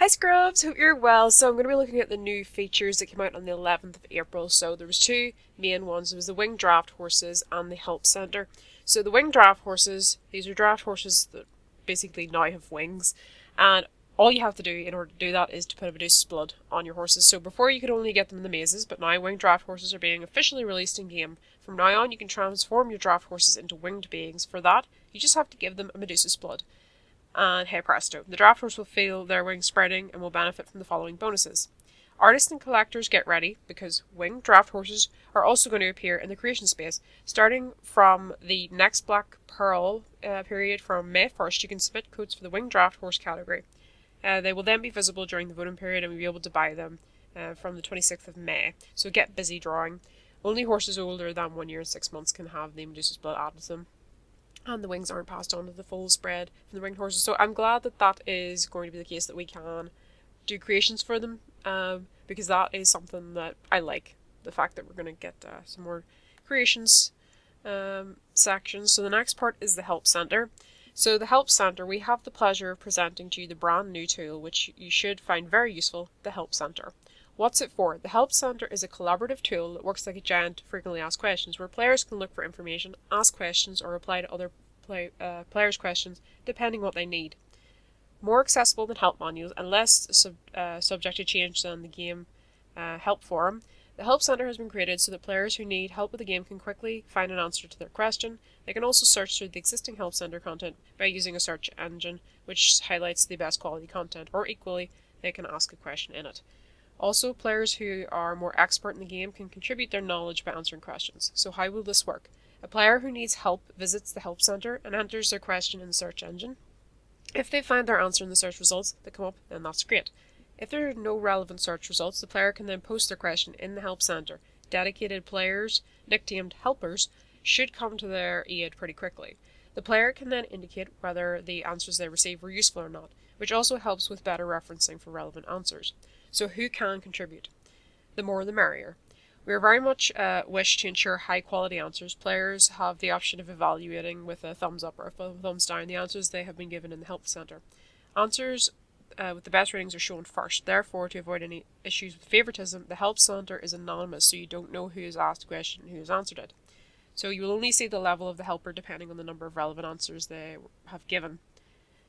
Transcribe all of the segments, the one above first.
Scrubs, hope you're well. So I'm going to be looking at the new features that came out on the 11th of April. So there was two main ones. There was the winged draft horses and the help center. So the winged draft horses, these are draft horses that basically now have wings, and all you have to do in order to do that is to put a Medusa's blood on your horses. So before you could only get them in the mazes, but now winged draft horses are being officially released in game. From now on you can transform your draft horses into winged beings. For that, you just have to give them a Medusa's blood. And hey presto, the draft horse will feel their wings spreading and will benefit from the following bonuses. Artists and collectors, get ready, because winged draft horses are also going to appear in the creation space. Starting from the next Black Pearl period from May 1st, you can submit codes for the winged draft horse category. They will then be visible during the voting period, and we'll be able to buy them from the 26th of May. So get busy drawing. Only horses older than 1 year and 6 months can have the Medusa's blood added to them. And the wings aren't passed on to the full spread from the winged horses. So I'm glad that that is going to be the case, that we can do creations for them, because that is something that I like. The fact that we're going to get some more creations sections. So the next part is the help center. So the help center, we have the pleasure of presenting to you the brand new tool, which you should find very useful, the help center. What's it for? The help center is a collaborative tool that works like a giant frequently asked questions, where players can look for information, ask questions, or reply to other players' questions depending what they need. More accessible than help manuals and less subject to change than the game help forum, the help center has been created so that players who need help with the game can quickly find an answer to their question. They can also search through the existing help center content by using a search engine which highlights the best quality content, or equally, they can ask a question in it. Also, players who are more expert in the game can contribute their knowledge by answering questions. So how will this work? A player who needs help visits the help center and enters their question in the search engine. If they find their answer in the search results that come up, then that's great. If there are no relevant search results, the player can then post their question in the help center. Dedicated players, nicknamed helpers, should come to their aid pretty quickly. The player can then indicate whether the answers they receive were useful or not, which also helps with better referencing for relevant answers. So who can contribute? The more the merrier. We are very much wish to ensure high quality answers. Players have the option of evaluating with a thumbs up or a thumbs down the answers they have been given in the help center. Answers with the best ratings are shown first. Therefore, to avoid any issues with favoritism, the help center is anonymous, so you don't know who has asked a question and who has answered it. So you will only see the level of the helper depending on the number of relevant answers they have given.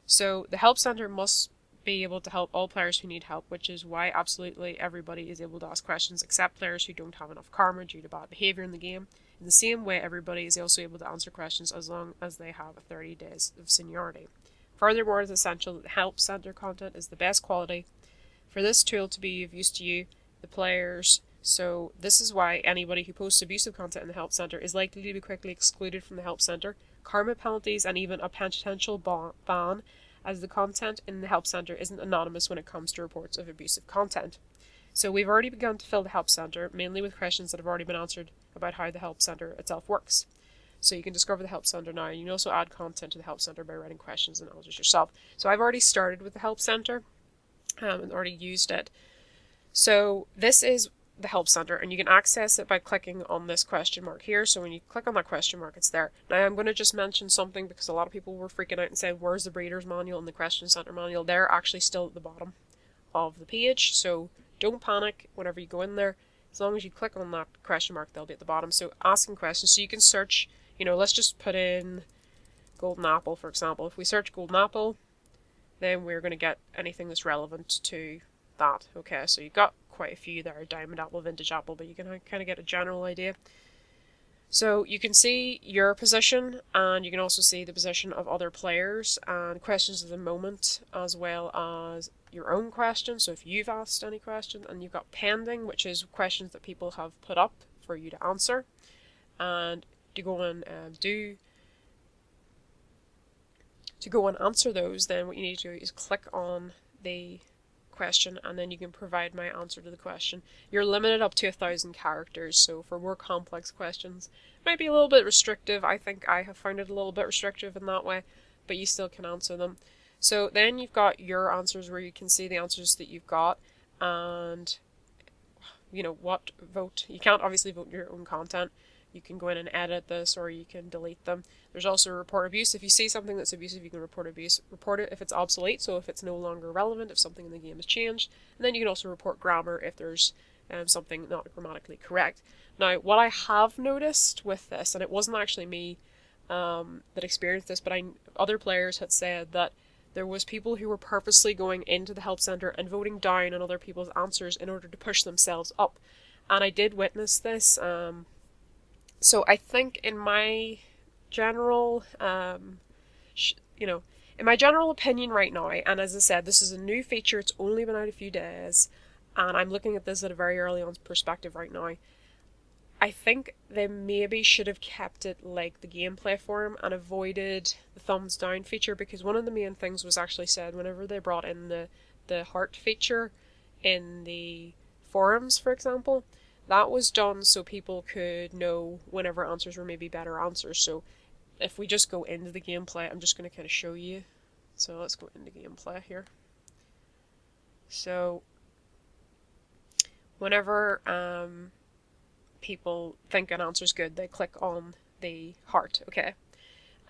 So the help center must be able to help all players who need help, which is why absolutely everybody is able to ask questions except players who don't have enough karma due to bad behavior in the game. In the same way, everybody is also able to answer questions as long as they have 30 days of seniority. Furthermore, it is essential that the help center content is the best quality for this tool to be of use to you, the players. So this is why anybody who posts abusive content in the help center is likely to be quickly excluded from the help center. Karma penalties and even a potential ban, as the content in the help center isn't anonymous when it comes to reports of abusive content. So we've already begun to fill the help center, mainly with questions that have already been answered about how the help center itself works. So you can discover the help center now, and you can also add content to the help center by writing questions and answers yourself. So I've already started with the help center and already used it. So this is the help center, and you can access it by clicking on this question mark here. So when you click on that question mark, it's there. Now I'm going to just mention something because a lot of people were freaking out and saying, where's the breeder's manual and the question center manual? They're actually still at the bottom of the page, so don't panic whenever you go in there. As long as you click on that question mark, they'll be at the bottom. So asking questions, so you can search, let's just put in golden apple, for example. If we search golden apple, then we're going to get anything that's relevant to that. Okay, so you've got quite a few there, diamond apple, vintage apple, but you can kind of get a general idea. So you can see your position, and you can also see the position of other players and questions of the moment, as well as your own questions. So if you've asked any question, and you've got pending, which is questions that people have put up for you to answer, and to go and answer those, then what you need to do is click on the question, and then you can provide my answer to the question. You're limited up to 1,000 characters, so for more complex questions it might be a little bit restrictive. I think I have found it a little bit restrictive in that way, but you still can answer them. So then you've got your answers, where you can see the answers that you've got, and what vote. You can't obviously vote your own content. you can go in and edit this, or you can delete them. There's also report abuse. If you see something that's abusive, you can report abuse. Report it if it's obsolete, so if it's no longer relevant, if something in the game has changed. And then you can also report grammar if there's something not grammatically correct. Now, what I have noticed with this, and it wasn't actually me that experienced this, but other players had said that there was people who were purposely going into the help center and voting down on other people's answers in order to push themselves up. And I did witness this. So I think in my general, in my general opinion right now, and as I said, this is a new feature, it's only been out a few days, and I'm looking at this at a very early on perspective right now. I think they maybe should have kept it like the gameplay forum and avoided the thumbs down feature, because one of the main things was actually said whenever they brought in the heart feature in the forums, for example. That was done so people could know whenever answers were maybe better answers. So if we just go into the gameplay, I'm just going to kind of show you. So let's go into gameplay here. So whenever people think an answer's good, they click on the heart, okay?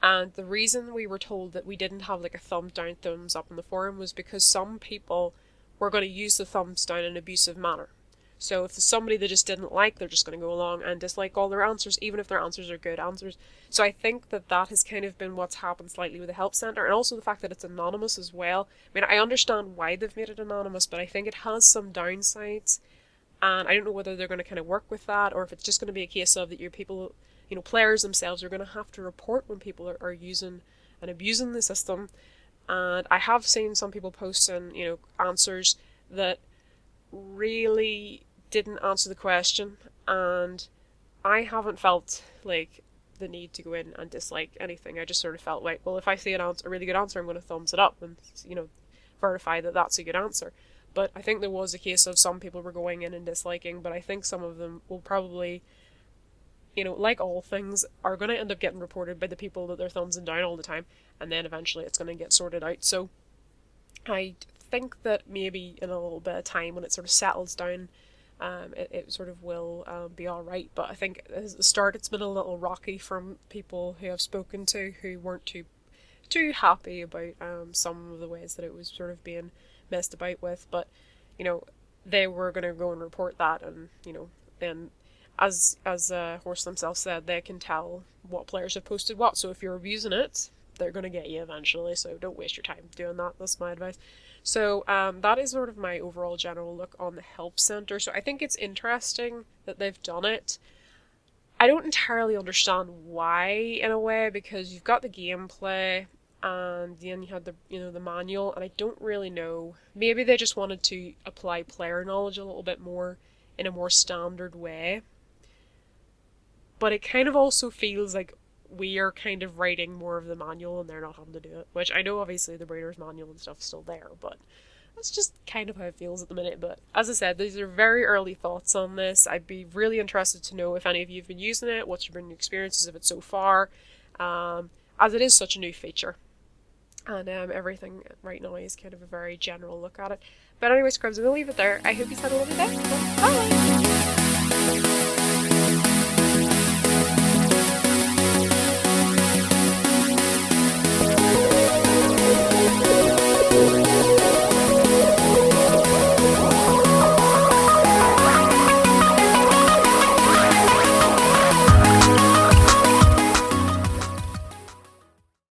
And the reason we were told that we didn't have like a thumbs down, thumbs up in the forum was because some people were going to use the thumbs down in an abusive manner. So if there's somebody they just didn't like, they're just going to go along and dislike all their answers, even if their answers are good answers. So I think that has kind of been what's happened slightly with the help center, and also the fact that it's anonymous as well. I mean, I understand why they've made it anonymous, but I think it has some downsides, and I don't know whether they're going to kind of work with that, or if it's just going to be a case of that your people, players themselves are going to have to report when people are using and abusing the system. And I have seen some people posting, answers that really didn't answer the question, and I haven't felt like the need to go in and dislike anything. I just sort of felt like, well, if I see a really good answer, I'm going to thumbs it up and verify that that's a good answer. But I think there was a case of some people were going in and disliking, but I think some of them will probably, like all things, are going to end up getting reported by the people that they're thumbsing down all the time, and then eventually it's going to get sorted out. So I think that maybe in a little bit of time, when it sort of settles down, it sort of will be alright. But I think at the start it's been a little rocky from people who I've spoken to who weren't too happy about some of the ways that it was sort of being messed about with. But they were going to go and report that, and then as Howrse themselves said, they can tell what players have posted what. So if you're abusing it, they're going to get you eventually, so don't waste your time doing that. That's my advice. So that is sort of my overall general look on the help center. So I think it's interesting that they've done it. I don't entirely understand why, in a way, because you've got the gameplay and then you had the manual, and I don't really know. Maybe they just wanted to apply player knowledge a little bit more in a more standard way. But it kind of also feels like we are kind of writing more of the manual and they're not having to do it, which I know obviously the breeder's manual and stuff is still there, but that's just kind of how it feels at the minute. But as I said, these are very early thoughts on this. I'd be really interested to know if any of you have been using it, what's your been experiences of it so far, as it is such a new feature. And everything right now is kind of a very general look at it. But anyway, Scrubs, I'm going to leave it there. I hope you had a lovely day. Bye!